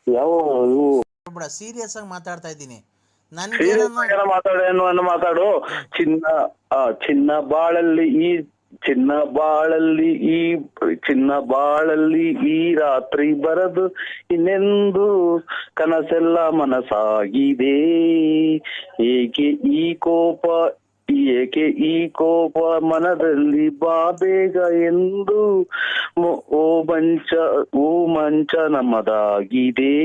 ಯಾವ ಸೀರಿಯಸ್ ಆಗಿ ಮಾತಾಡ್ತಾ ಇದ್ದೀನಿ. ಮಾತಾಡು. ಚಿನ್ನ ಬಾಳಲ್ಲಿ ಈ ರಾತ್ರಿ ಬರದು ಇನ್ನೆಂದು ಕನಸೆಲ್ಲ ಮನಸಾಗಿದೆ. ಏಕೆ ಈ ಕೋಪ ಮನದಲ್ಲಿ ಬಾ ಬೇಗ ಎಂದು ಓ ಮಂಚ ನಮ್ಮದಾಗಿದೆ.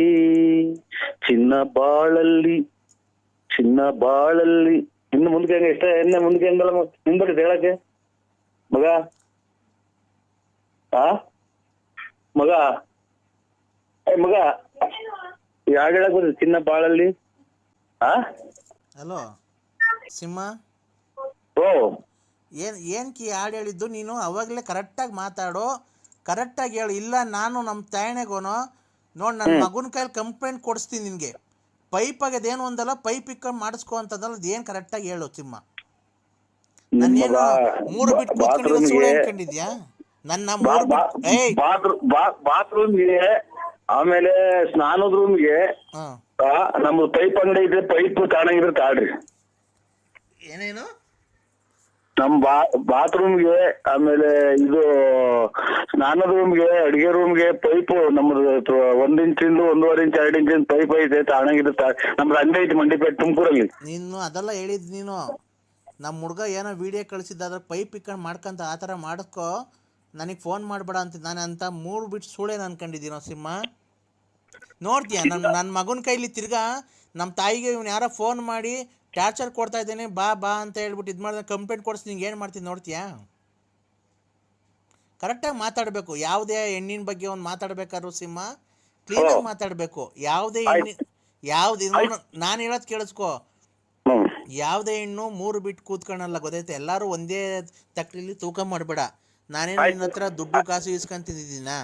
ಚಿನ್ನ ಬಾಳಲ್ಲಿ ಇನ್ನು ಮುಂದಕ್ಕೆ ಹೆಂಗ ಇಷ್ಟ ಎಣ್ಣೆ ಮುಂದಕ್ಕೆ ಹೆಂಗಲ್ಲ ನಿಂಬಡಿ ಹೇಳಕ್ಕೆ ಮಗ ಮಗ ಮಗ ಯಾರು ಹೇಳಕ್ ಬರ್ತದೆ? ಚಿನ್ನ ಬಾಳಲ್ಲಿ. ಹಲೋ ಸಿಂಹ, ಏನ್ಕಿ ಹಾಡು ಹೇಳಿದ್ದು ನೀನು? ಅವಾಗಲೇ ಕರೆಕ್ಟಾಗಿ ಮಾತಾಡೋ, ಕರೆಕ್ಟಾಗಿ ಹೇಳು. ಇಲ್ಲ ನಾನು ನಮ್ಮ ತಾಯಣೆಗೋನೋ ನೋಡಿ ನನ್ನ ಮಗನ ಕೈಲಿ ಕಂಪ್ಲೇಂಟ್ ಕೊಡಿಸ್ತೀನಿ ನಿನಗೆ. ಪೈಪ್ ಆಗದೇನು ಒಂದಲ್ಲ, ಪೈಪ್ ಇಕ್ಕೊಂಡು ಮಾಡಿಸ್ಕೊ ಅಂತಂದಲ್ಲ. ಅದೇನು ಕರೆಕ್ಟಾಗಿ ಹೇಳು ಸಿಂಹ. ನಾನೇನು 3 ಬಿಟ್ಟು ಕೂತ್ಕೊಂಡಿರೋ ಸುಳ್ಳು ಅನ್ಕೊಂಡಿದ್ಯಾ? ನನ್ನ ಬಾತ್ರೂಮ್ಗೆ ಆಮೇಲೆ ಸ್ನಾನದ ರೂಮ್ಗೆ ನಮ್ದು ಪೈಪ್ ಅಂಗಡಿ ಇದೆ. ಪೈಪ್ ತಾಣಂಗಿದ್ರೆ ತಾಡ್ರಿ. ಏನೇನು ನಮ್ ಬಾತ್ರೂಮ್ಗೆ ಆಮೇಲೆ ಇದು ಸ್ನಾನದ ರೂಮ್ಗೆ ಅಡಿಗೆ ರೂಮ್ಗೆ ಪೈಪ್ ನಮ್ದು 1 ಇಂಚಿಂದ 1.5 ಇಂಚ್ 2 ಇಂಚಿನ ಪೈಪ್ ಐತೆ. ತಾಣಂಗಿದ್ರೆ ನಮ್ದು ಅಂಗಡಿ ಐತಿ ಮಂಡಿಪೇಟೆ ತುಮಕೂರಲ್ಲಿ. ನೀನು ಅದೆಲ್ಲ ಹೇಳಿದ್ ನೀನು. ನಮ್ಮ ಹುಡ್ಗ ಏನೋ ವಿಡಿಯೋ ಕಳಿಸಿದ್ದಾದ್ರೆ ಪೈಪ್ ಇಕ್ಕೊಂಡು ಮಾಡ್ಕೊಂತ ಆ ಥರ ಮಾಡಿಸ್ಕೊ, ನನಗೆ ಫೋನ್ ಮಾಡಬೇಡ ಅಂತ. ನಾನು ಅಂತ 3 ಬಿಟ್ಟು ಸುಳ್ಳೇನು ಅನ್ಕೊಂಡಿದ್ದೀನೋ ಸಿಂಹ? ನೋಡ್ತೀಯ ನನ್ನ ಮಗನ ಕೈಲಿ ತಿರ್ಗಾ ನಮ್ಮ ತಾಯಿಗೆ ಇವ್ನು ಯಾರೋ ಫೋನ್ ಮಾಡಿ ಟಾರ್ಚರ್ ಕೊಡ್ತಾ ಇದ್ದೇನೆ ಬಾ ಅಂತ ಹೇಳ್ಬಿಟ್ಟು ಇದು ಮಾಡಿದ್ರೆ ಕಂಪ್ಲೇಂಟ್ ಕೊಡಿಸಿ ನಿಂಗೆ ಏನು ಮಾಡ್ತೀನಿ ನೋಡ್ತೀಯಾ? ಕರೆಕ್ಟಾಗಿ ಮಾತಾಡಬೇಕು. ಯಾವುದೇ ಹೆಣ್ಣಿನ ಬಗ್ಗೆ ಒಂದು ಮಾತಾಡ್ಬೇಕಾದ್ರು ಸಿಂಹ ಕ್ಲೀನಾಗಿ ಮಾತಾಡಬೇಕು. ಯಾವುದೇ ನಾನು ಹೇಳೋದು ಕೇಳಿಸ್ಕೊ. ಯಾವುದೇ ಹೆಣ್ಣು 3 ಬಿಟ್ಟು ಕೂತ್ಕೊಳ್ಳಲ್ಲ, ಗೊತ್ತೈತೆ? ಎಲ್ಲರೂ ಒಂದೇ ತಕ್ಕಲಿ ತೂಕ ಮಾಡಬೇಡ. ನಾನೇನು ನಿನ್ನ ಹತ್ರ ದುಡ್ಡು ಕಾಸು ಇಸ್ಕೊಂತಿದ್ದೀನಾ?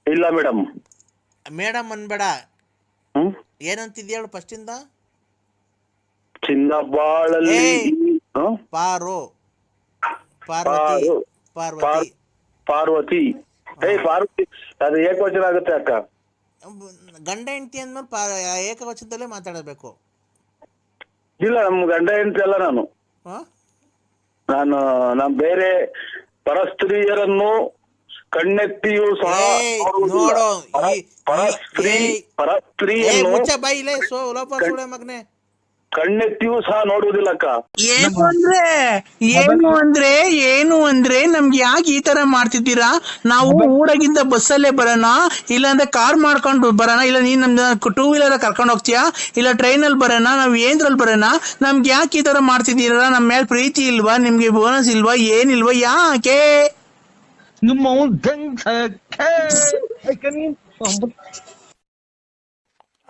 ಇಲ್ಲ ಮೇಡಮ್ ಅನ್ಬೇಡ. ಏನಂತಿದ್ಯ ಹೇಳು ಫಸ್ಟಿಂದ? ಚಿನ್ನ ಬಾಳಲ್ಲಿ ಪಾರ್ವತಿ ಅದು ಏಕವಚನ ಆಗುತ್ತೆ ಅಕ್ಕ. ಗಂಡ ಹೆಂಡತಿ ಅಂದ್ಮೇಲೆ ಏಕವಚನದಲ್ಲೇ ಮಾತಾಡಬೇಕು. ಇಲ್ಲ ನಮ್ ಗಂಡ ಹೆಂಡತಿ ಅಲ್ಲ ನಾನು ಬೇರೆ ಪರಸ್ತ್ರೀಯರನ್ನು ಕಣ್ಣೆತ್ತಿಯೂ ಸಹ ನೋಡೋ ಪರಸ್ತ್ರೀಯನ್ನು ಕಣ್ಣೆತ್ತಿಯೂ ಸಹ ನೋಡುವುದಿಲ್ಲ ಅಕ್ಕ. ಏನು ಅಂದ್ರೆ ನಮ್ಗೆ ಯಾಕೆ ಈ ತರ ಮಾಡ್ತಿದ್ದೀರಾ? ನಾವು ಊರಾಗಿಂದ ಬಸ್ಸಲ್ಲೇ ಬರೋಣ, ಇಲ್ಲಾಂದ್ರೆ ಕಾರ್ ಮಾಡ್ಕೊಂಡು ಬರೋಣ, ಇಲ್ಲ ನೀನ್ ನಮ್ದು 2 ವೀಲರ್ ಕರ್ಕೊಂಡು ಹೋಗ್ತೀಯಾ, ಇಲ್ಲ ಟ್ರೈನಲ್ಲಿ ಬರೋಣ, ನಾವ್ ಏನ್ರಲ್ಲಿ ಬರೋಣ? ನಮ್ಗೆ ಯಾಕೆ ಈ ತರ ಮಾಡ್ತಿದ್ದೀರಾ? ನಮ್ಮ ಮೇಲೆ ಪ್ರೀತಿ ಇಲ್ವಾ? ನಿಮ್ಗೆ ಬೋನಸ್ ಇಲ್ವಾ? ಏನಿಲ್ವಾ? ಯಾಕೆ?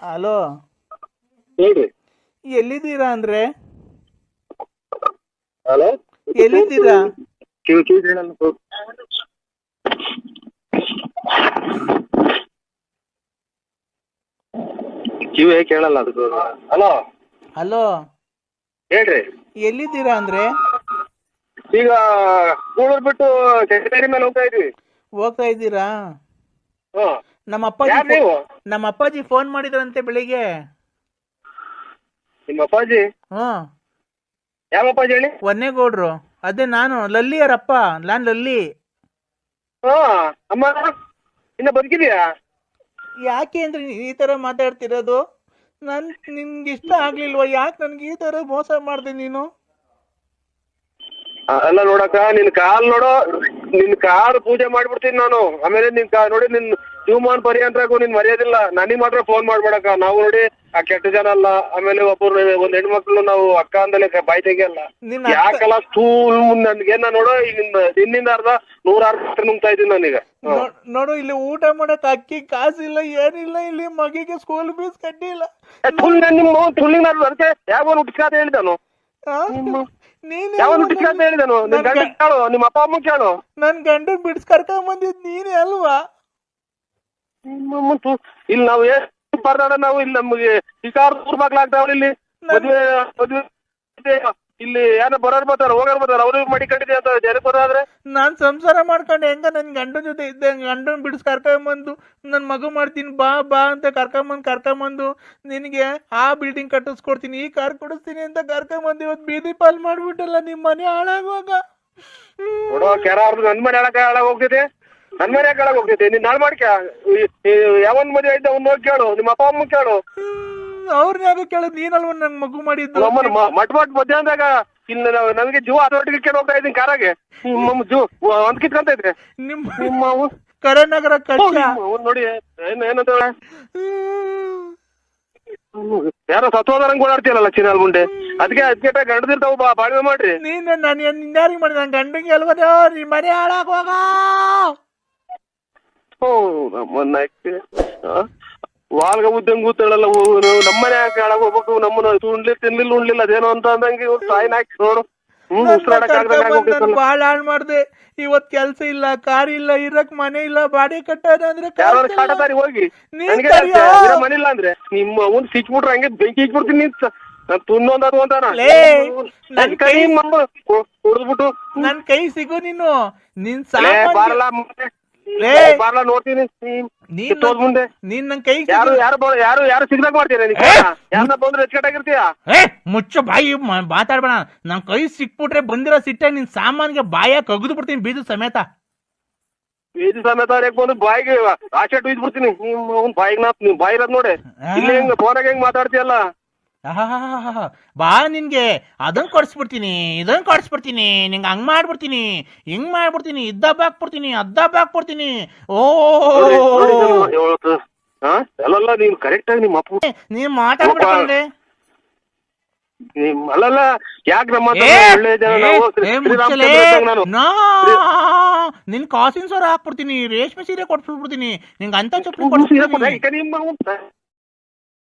ಹಲೋ, ಹೇಳಿ ಎಲ್ಲಿದ್ದೀರಾ ಅಂದ್ರೆ? ಹಲೋ ಎಲ್ಲಿದ್ದೀರಾ? ಕಿವಿ ಹೇಳಲ್ಲ ಕಿವಿ ಕೇಳಲ್ಲ ಅದು. ಹಲೋ ಹಲೋ, ಹೇಳ್ರಿ. ಎಲ್ಲಿದ್ದೀರಾ ಅಂದ್ರೆ? ಈಗ ಕೂಳೂರ್ ಬಿಟ್ಟು ಕೆಂಗೇರಿ ಮೇಲೆ ಹೋಗ್ತಾ ಇದ್ದೀರಾ? ಹ್ಮ್. ನಮ್ಮ ನೀವು? ಅಪ್ಪಾಜಿ ಫೋನ್ ಮಾಡಿದ್ರಂತೆ ಬೆಳಿಗ್ಗೆ. ನಿಮ್ಮ ಅಪ್ಪಾಜಿ? ಹ್ಮ್. ಯಾವ ಅಪ್ಪಾಜಿ ಹೇಳಿ? ಒನ್ನೇಗೌಡ್ರು. ಅದೇ ನಾನು ಲಲ್ಲಿಯರಪ್ಪ, ನಾನ್ ಲಲ್ಲಿ. ಅಮ್ಮ ಇನ್ನ ಬದುಕಿದ್ಯಾ? ಯಾಕೆ ಅಂದ್ರೆ ನೀನ್ ಈ ತರ ಮಾತಾಡ್ತಿರೋದು? ನಿನ್ಗೆ ಇಷ್ಟ ಆಗ್ಲಿಲ್ವಾ? ಯಾಕೆ ನನ್ಗೆ ಈ ತರ ಮೋಸ ಮಾಡ್ದೆ ನೀನು? ಅಲ್ಲ ನೋಡಕ್ಕ, ನಿನ್ ಕಾಲ್ ಪೂಜೆ ಮಾಡ್ಬಿಡ್ತೀನಿ ನಾನು. ಆಮೇಲೆ ನೋಡಿ ನಿನ್ ಜೀವಮಾನ್ ಪರ್ಯಂತರಾಗೂ ನೀನ್ ಮರ್ಯಾದಿಲ್ಲ. ನನಗ್ ಮಾತ್ರ ಫೋನ್ ಮಾಡ್ಬೇಡಕ್ಕ. ನಾವು ನೋಡಿ ಆ ಕೆಟ್ಟ ಜನ ಅಲ್ಲ. ಆಮೇಲೆ ಒಂದ್ ಹೆಣ್ಮಕ್ಳು ನಾವು ಅಕ್ಕ ಅಂದಲೇ ಬಾಯ್ ತೆಗಿಯಲ್ಲ. ಯಾಕಲ್ಲ ಸ್ಕೂಲ್ ನನ್ಗೇನ ನೋಡೋ, ಈಗ ನಿನ್ನಿಂದ ಅರ್ಧ 106 ನುಂಗ್ತಾ ಇದ್ದೀನಿ ನಾನೀಗ. ನೋಡು, ಇಲ್ಲಿ ಊಟ ಮಾಡಕ್ ಅಕ್ಕಿ ಕಾಸಿಲ್ಲ, ಏನಿಲ್ಲ. ಇಲ್ಲಿ ಮಗಿಗೆ ಸ್ಕೂಲ್ ಫೀಸ್ ಕಟ್ಟಿಲ್ಲ. ಯಾವ ಹುಟ್ಟಿಸ್ಕಾತ ಹೇಳಿದಾನು? ಯಾವ ಹುಟ್ಟಿಸ್ಕಾತ ಹೇಳಿದಾನು? ನಿನ್ ಗಂಡ ಕೇಳು, ನಿಮ್ಮ ಅಪ್ಪ ಅಮ್ಮ ಕೇಳು. ನನ್ ಗಂಡನ್ ಬಿಡ್ಸ್ ಕರ್ಕೊಂಡ್ ಬಂದಿದ್ ನೀನೇ ಅಲ್ವಾ? ಇಲ್ಲಿ ನಾವು ಬರ್ದಾಡ ನಾವು ಇಲ್ಲಿ ನಮ್ಗೆ ಶಿಕಾರ ಊರ್ ಬಾಗ್ಲಾಗ್ತಾವ. ಇಲ್ಲಿ ಮದ್ವೆ ಇಲ್ಲಿ ಏನೋ ಬರೋರ್ ಬರ್ತಾರ, ಹೋಗೋರ್ ಬರ್ತಾರ. ಅವ್ರು ಮಾಡಿಕೊಂಡಿದೆ ಅಂತ ಜನ ಬರೋದ್ರೆ ನಾನ್ ಸಂಸಾರ ಮಾಡ್ಕೊಂಡು ಹೆಂಗ ನನ್ ಗಂಡನ ಜೊತೆ ಇದ್ದೆ. ಗಂಡನ್ ಬಿಡಿಸ್ ಕರ್ಕೊಂಬಂದು ನನ್ ಮಗು ಮಾಡ್ತೀನಿ ಬಾ ಅಂತ ಕರ್ಕೊಂಬಂದು ನಿನಗೆ ಆ ಬಿಲ್ಡಿಂಗ್ ಕಟ್ಟಿಸ್ಕೊಡ್ತೀನಿ, ಈ ಕಾರ್ ಕೊಡಿಸ್ತೀನಿ ಅಂತ ಕರ್ಕೊಂಬಂದು ಇವತ್ತು ಬೀದಿ ಪಾಲ್ ಮಾಡ್ಬಿಟ್ಟಲ್ಲ. ನಿಮ್ ಮನೆ ಹಾಳಾಗುವಾಗ ನೋಡೋ ಕೆರ ನನ್ ಮನೆ ಹಾಳಾಗ ಹೋಗ್ತೈತೆ. ನನ್ ಮನೆ ಯಾಕೆ ಹಾಳಾಗ ಹೋಗ್ತೈತೆ? ನೀನ್ ನಾಳೆ ಮಾಡ್ಕ. ಯಾವನ್ ಮದುವೆ ಆಯ್ತು ಅವ್ನು ಹೋಗಿ ಕೇಳು, ನಿಮ್ಮ ಅಪ್ಪ ಅಮ್ಮ ಕೇಳು. ಅವ್ರನ್ನ ಯಾಕೆ ಕೇಳೋದು? ನೀನಲ್ವ ನನ್ ಮಗು ಮಾಡಿದ್ದು? ಮಟ್ ಮಧ್ಯಾಹ್ನದಾಗ ಇಲ್ಲಿ ನನಗೆ ಜೀವ ಅದರೊಟ್ಟಿಗೆ ಕೇಳಿ ಹೋಗ್ತಾ ಇದ್ದೀನಿ ಕಾರಾಗೆ. ಜೀವ ಒಂದ್ ಕಿತ್ಕೊಂತ ಇದ್ರೆ ನಿಮ್ಮ ಕರೆನಗರ ಕಷ್ಟ ನೋಡಿ ಏನಂತ ಯಾರೋ ಸತ್ವದಂಗ್ ಓಡಾಡ್ತೀಯಲ್ಲ ಚಿನ್ನಾಲ್ ಮುಂಡೆ. ಅದಕ್ಕೆ ಗಂಡದಿರ್ತಾವ ಬಾಳ್ವೆ ಮಾಡ್ರಿ. ನೀನ್ ನಾನು ಇನ್ಯಾರಿಗೆ ಮಾಡಿದ? ನನ್ ಗಂಡಂಗೆ ಅಲ್ವದ ನೀ ಮನೆ ಹಾಳಾಗುವಾಗ. ವಾಲ್ಗ ಉದ್ದಂಗ್ ಕೂತಾಳಲ್ಲ ನಮ್ಮನೆ ಯಾಕೆ ಹಾಳಾಗ ಹೋಗ್ಬೇಕು? ನಮ್ಮನ್ನ ತಿನ್ಲಿಲ್ಲ ಅದೇನೋ ಅಂತ ಅಂದಂಗೆ ಸಾಯಿನ ಹಾಕಿ ನೋಡು. ಬಾಳ ಹಾಳ್ ಮಾಡ್ದೆ. ಇವತ್ ಕೆಲ್ಸ ಇಲ್ಲ, ಕಾರ್ ಇಲ್ಲ, ಇರಕ್ ಮನೆ ಇಲ್ಲ, ಬಾಡಿ ಕಟ್ಟೋದ ಅಂದ್ರೆ ಕಾಟದಾರಿ ಹೋಗಿ ಮನೆ ಇಲ್ಲ ಅಂದ್ರೆ ನಿಮ್ಮ ಅವ್ನ್ ಸಿಕ್ಬಿಟ್ರೆ ಹಂಗೆ ಬೆಂಕಿ ಇಕ್ಬಿಡ್ತೀನಿ. ತುನ್ನೊಂದದು ಅಂತ ಹೊಡೆದ್ಬಿಟ್ಟು ನನ್ ಕೈ ಸಿಗು ನೀನು. ನಿನ್ ಬಾರಲ್ಲ ಬಾರಲ್ಲ ನೋಡ್ತೀನಿ. ಮುಂದೆ ನೀನ್ ನನ್ ಕೈ ಯಾರು ಸಿಗ್ದಾಗ ಮಾಡ್ತೀರ? ಯಾರನ್ನ ಬಂದ್ರೆ ಎಚ್ಕಟ್ಟಾಗಿರ್ತೀಯ? ಮುಚ್ಚ ಬಾಯಿ ಮಾತಾಡ್ಬೇಡ. ನನ್ ಕೈ ಸಿಕ್ಬಿಟ್ರೆ ಬಂದಿರೋ ಸಿಟ್ಟ ನಿನ್ ಸಾಮಾನ್ಗೆ ಬಾಯ ಕಗದು ಬಿಡ್ತೀನಿ ಬೀಜ ಸಮೇತ. ಬೀಜ ಸಮೇತ ಬಂದು ಬಾಯಿಗೆ ಆಚೆ ಇದ್ ಬಿಡ್ತೀನಿ. ಅವ್ನ್ ಬಾಯಿಗೆ ಬಾಯಿ ಇರೋದ್ ನೋಡಿ. ಇಲ್ಲಿ ಹೆಂಗ್ ಫೋನಾಗ ಹೆಂಗ್ ಮಾತಾಡ್ತೀಯಲ್ಲ? ಬಾ, ನಿನ್ಗೆ ಅದನ್ ಕೊಡ್ಸ್ಬಿಡ್ತೀನಿ, ಇದನ್ ಕೊಡ್ಸ್ಬಿಡ್ತೀನಿ, ನಿಂಗೆ ಹಂಗ್ ಮಾಡ್ಬಿಡ್ತೀನಿ, ಹಿಂಗ್ ಮಾಡ್ಬಿಡ್ತೀನಿ, ಇದ್ದಬ್ಬ ಹಾಕ್ಬಿಡ್ತೀನಿ, ಅದ್ದಬ್ಬ ಹಾಕ್ಬಿಡ್ತೀನಿ. ಓ ಅಲ್ಲಲ್ಲ, ನೀನ್ ಕರೆಕ್ಟ್ ಆಗಿ ನಿಮ್ಮ ಅಪ್ಪ ನೀವ್ ಮಾತಾಡ್ಬಿಡ್ತಂದ್ರೆ ಅಲ್ಲಲ್ಲ. ಯಾಕೆ ನಮ್ಮ ಒಳ್ಳೆ ಜನ ನಿನ್ ಕಾಸಿನ ಸರ ಹಾಕ್ಬಿಡ್ತೀನಿ, ರೇಷ್ಮೆ ಸೀರೆ ಕೊಡ್ಸ್ಬಿಡ್ತೀನಿ, ನಿಂಗೆ ಅಂತ ಚಪ್ಪಲಿ ಕೊಡ್ಸ್ಬಿಡ್ತೀನಿ.